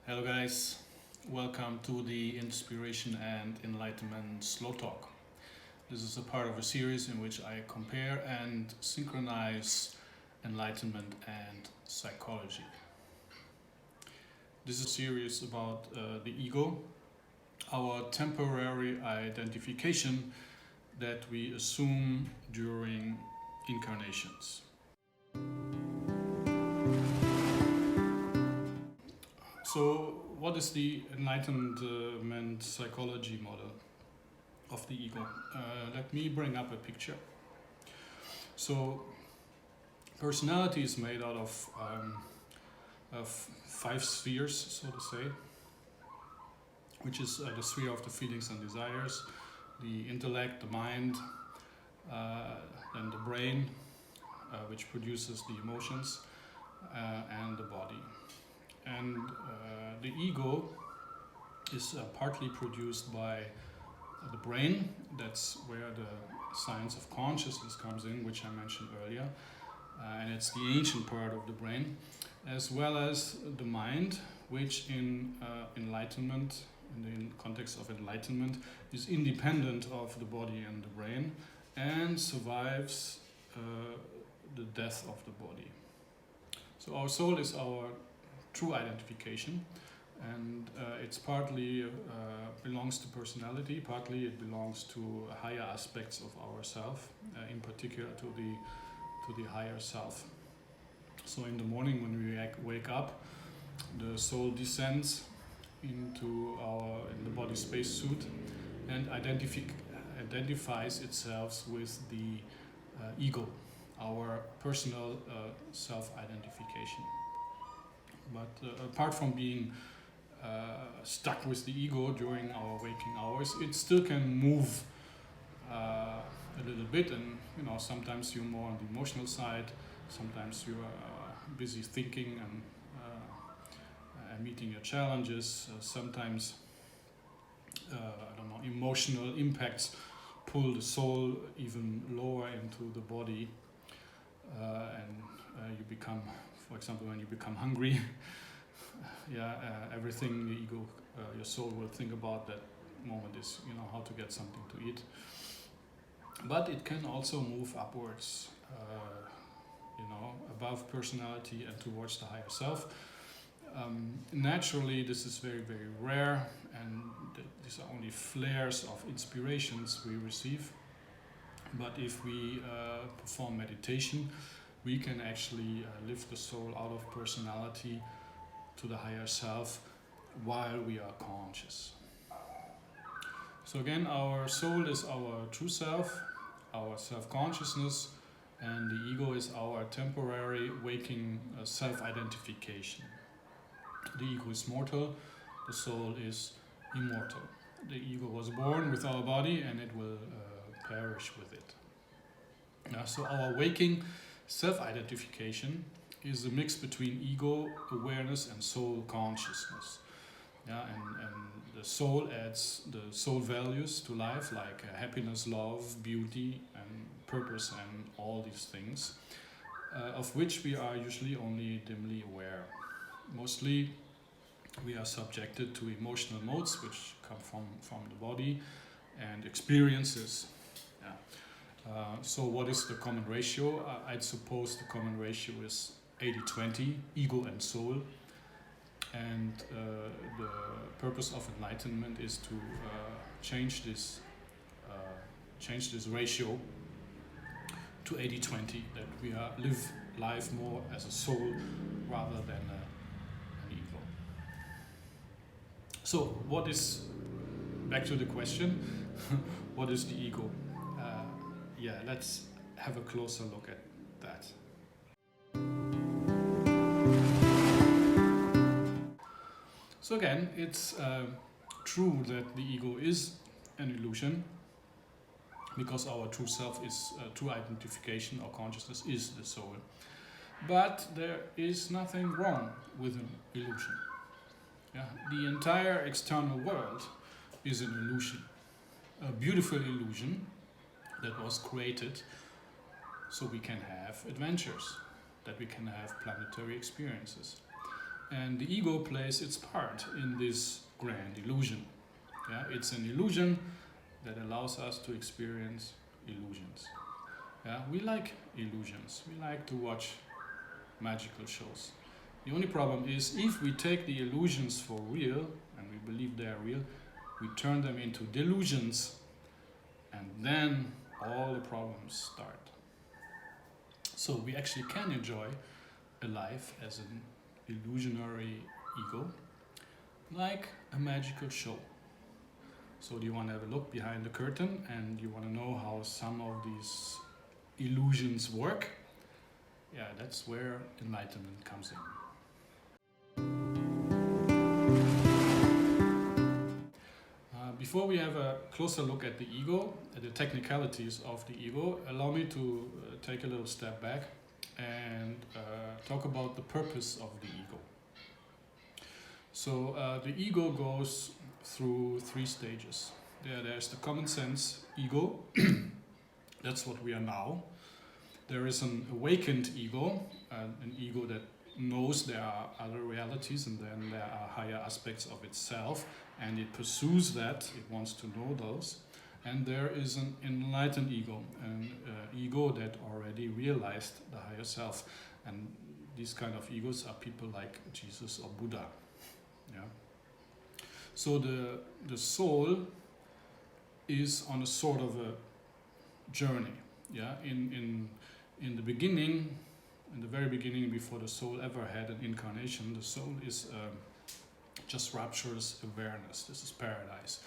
Hello guys, welcome to the Inspiration and Enlightenment Slow Talk. This is a part of a series in which I compare and synchronize enlightenment and psychology. This is a series about the ego, our temporary identification that we assume during incarnations. So, what is the enlightenment psychology model of the ego? Let me bring up a picture. So, personality is made out of 5 spheres, so to say, which is the sphere of the feelings and desires, the intellect, the mind, then the brain, which produces the emotions, and the body. And the ego is partly produced by the brain. That's where the science of consciousness comes in, which I mentioned earlier. And it's the ancient part of the brain, as well as the mind, which in enlightenment, in the context of enlightenment, is independent of the body and the brain and survives the death of the body. So our soul is our true identification, and it's partly belongs to personality, partly it belongs to higher aspects of ourself, in particular to the higher self. So in the morning when we wake up, the soul descends into the body spacesuit and identifies itself with the ego, our personal self-identification. But apart from being stuck with the ego during our waking hours, it still can move a little bit, and sometimes you're more on the emotional side, sometimes you are busy thinking and meeting your challenges, sometimes emotional impacts pull the soul even lower into the body, and you become, for example, when you become hungry, everything the ego, your soul will think about that moment is, how to get something to eat. But it can also move upwards, above personality and towards the higher self. Naturally, this is very, very rare, and these are only flares of inspirations we receive. But if we perform meditation, we can actually lift the soul out of personality to the higher self while we are conscious. So again, our soul is our true self, our self-consciousness, and the ego is our temporary waking self-identification. The ego is mortal, the soul is immortal. The ego was born with our body and it will perish with it. So our waking self-identification is a mix between ego awareness and soul consciousness. And the soul adds the soul values to life, like happiness, love, beauty, and purpose, and all these things, of which we are usually only dimly aware. Mostly we are subjected to emotional modes, which come from the body, and experiences. So what is the common ratio? I'd suppose the common ratio is 80-20, ego and soul. And the purpose of enlightenment is to change this ratio to 80-20, that we live life more as a soul rather than an ego. So back to the question, what is the ego? Let's have a closer look at that. So again, it's true that the ego is an illusion, because our true self is true identification or consciousness is the soul. But there is nothing wrong with an illusion. The entire external world is an illusion, a beautiful illusion that was created so we can have adventures, that we can have planetary experiences. And the ego plays its part in this grand illusion. Yeah? It's an illusion that allows us to experience illusions. Yeah? We like illusions. We like to watch magical shows. The only problem is if we take the illusions for real, and we believe they are real, we turn them into delusions, and then all the problems start. So we actually can enjoy a life as an illusionary ego, like a magical show. So do you want to have a look behind the curtain and you want to know how some of these illusions work? Yeah, that's where enlightenment comes in. Before we have a closer look at the ego, at the technicalities of the ego, allow me to take a little step back and talk about the purpose of the ego. So the ego goes through 3 stages. There's the common sense ego, that's what we are now. There is an awakened ego, an ego that knows there are other realities and then there are higher aspects of itself, and it pursues that, it wants to know those. And there is an enlightened ego, an ego that already realized the higher self. And these kind of egos are people like Jesus or Buddha. Yeah. So the soul is on a sort of a journey. Yeah. In the beginning, in the very beginning, before the soul ever had an incarnation, the soul is just rapturous awareness. This is paradise.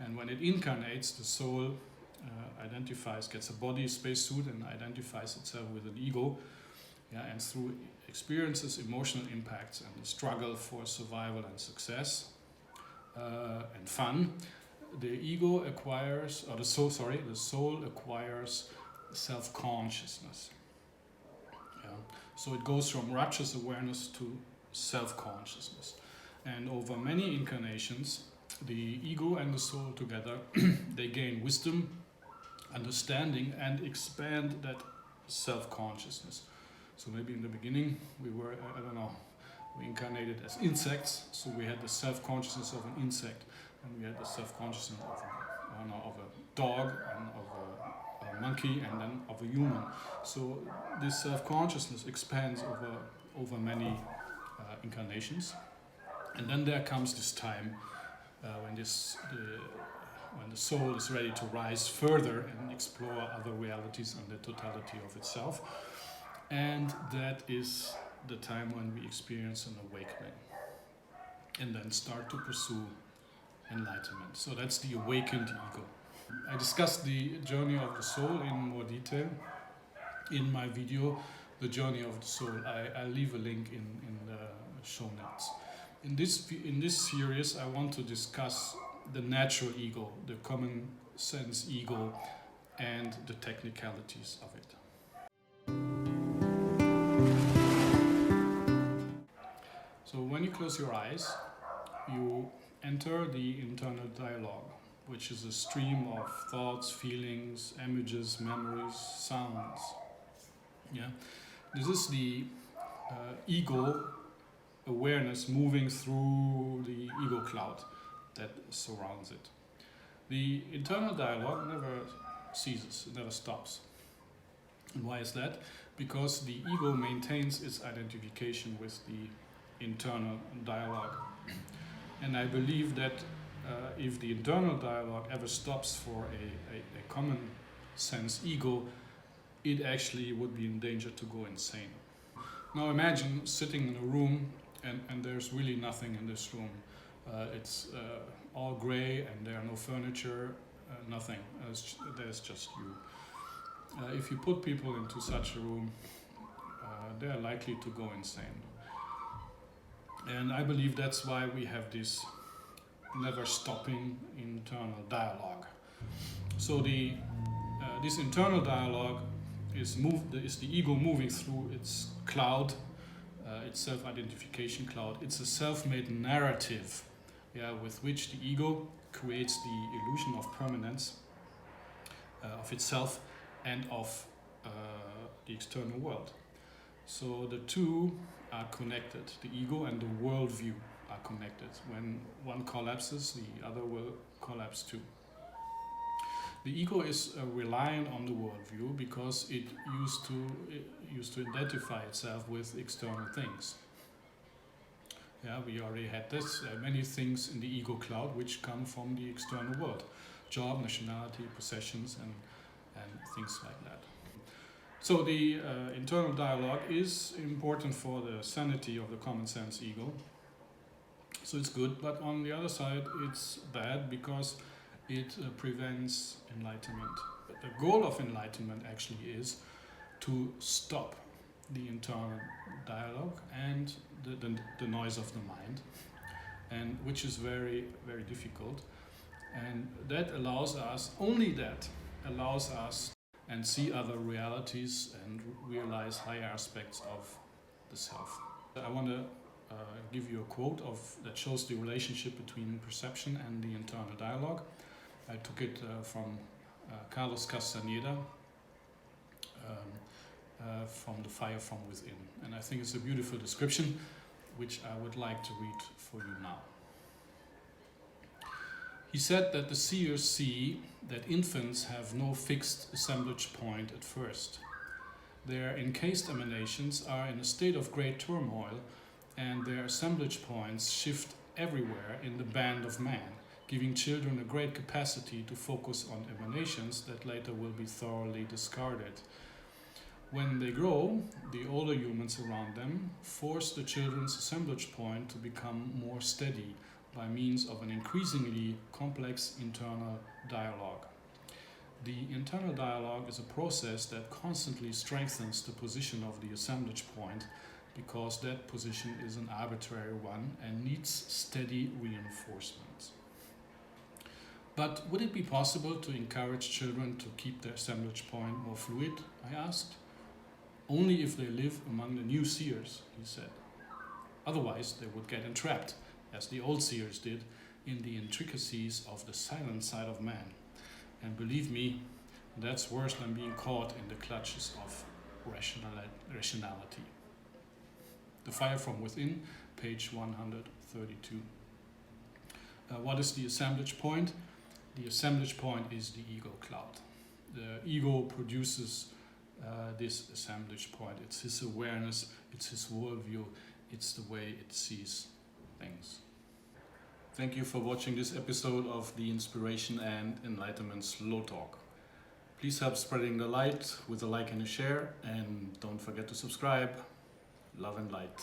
And when it incarnates, the soul gets a body, a spacesuit, and identifies itself with an ego. Yeah, and through experiences, emotional impacts, and the struggle for survival and success and fun, the soul acquires self-consciousness. Yeah. So it goes from rapturous awareness to self-consciousness. And over many incarnations, the ego and the soul together, they gain wisdom, understanding, and expand that self-consciousness. So maybe in the beginning we were, we incarnated as insects, so we had the self-consciousness of an insect, and we had the self-consciousness of a dog, and of a monkey, and then of a human. So this self-consciousness expands over many incarnations. And then there comes this time when the soul is ready to rise further and explore other realities and the totality of itself. And that is the time when we experience an awakening and then start to pursue enlightenment. So that's the awakened ego. I discussed the journey of the soul in more detail in my video, The Journey of the Soul. I'll leave a link in the show notes. In this series, I want to discuss the natural ego, the common sense ego, and the technicalities of it. So when you close your eyes, you enter the internal dialogue, which is a stream of thoughts, feelings, images, memories, sounds. Yeah, this is the ego awareness moving through the ego cloud that surrounds it. The internal dialogue never ceases, it never stops. And why is that? Because the ego maintains its identification with the internal dialogue. And I believe that if the internal dialogue ever stops for a common sense ego, it actually would be in danger to go insane. Now imagine sitting in a room and there's really nothing in this room. It's all gray and there are no furniture, nothing. There's just you. If you put people into such a room, they are likely to go insane. And I believe that's why we have this never stopping internal dialogue. So this internal dialogue is the ego moving through its cloud, its self-identification cloud. It's a self-made narrative, with which the ego creates the illusion of permanence of itself and of the external world. So the two are connected. The ego and the worldview are connected. When one collapses, the other will collapse too. The ego is reliant on the worldview because it used to identify itself with external things. Yeah, we already had this. There are many things in the ego cloud which come from the external world. Job, nationality, possessions, and things like that. So the internal dialogue is important for the sanity of the common sense ego. So it's good, but on the other side it's bad because it prevents enlightenment. The goal of enlightenment actually is to stop the internal dialogue and the noise of the mind, and which is very, very difficult. And that allows us, only that allows us and see other realities and realize higher aspects of the self. I want to give you a quote that shows the relationship between perception and the internal dialogue. I took it from Carlos Castaneda, from The Fire from Within. And I think it's a beautiful description, which I would like to read for you now. He said that the seers see that infants have no fixed assemblage point at first. Their encased emanations are in a state of great turmoil, and their assemblage points shift everywhere in the band of man, giving children a great capacity to focus on emanations that later will be thoroughly discarded. When they grow, the older humans around them force the children's assemblage point to become more steady by means of an increasingly complex internal dialogue. The internal dialogue is a process that constantly strengthens the position of the assemblage point because that position is an arbitrary one and needs steady reinforcement. But would it be possible to encourage children to keep their assemblage point more fluid, I asked. Only if they live among the new seers, he said. Otherwise, they would get entrapped, as the old seers did, in the intricacies of the silent side of man. And believe me, that's worse than being caught in the clutches of rationality. The Fire from Within, page 132. What is the assemblage point? The assemblage point is the ego cloud. The ego produces this assemblage point. It's his awareness, it's his worldview, it's the way it sees things. Thank you for watching this episode of the Inspiration and Enlightenment Slow Talk. Please help spreading the light with a like and a share, and don't forget to subscribe. Love and light.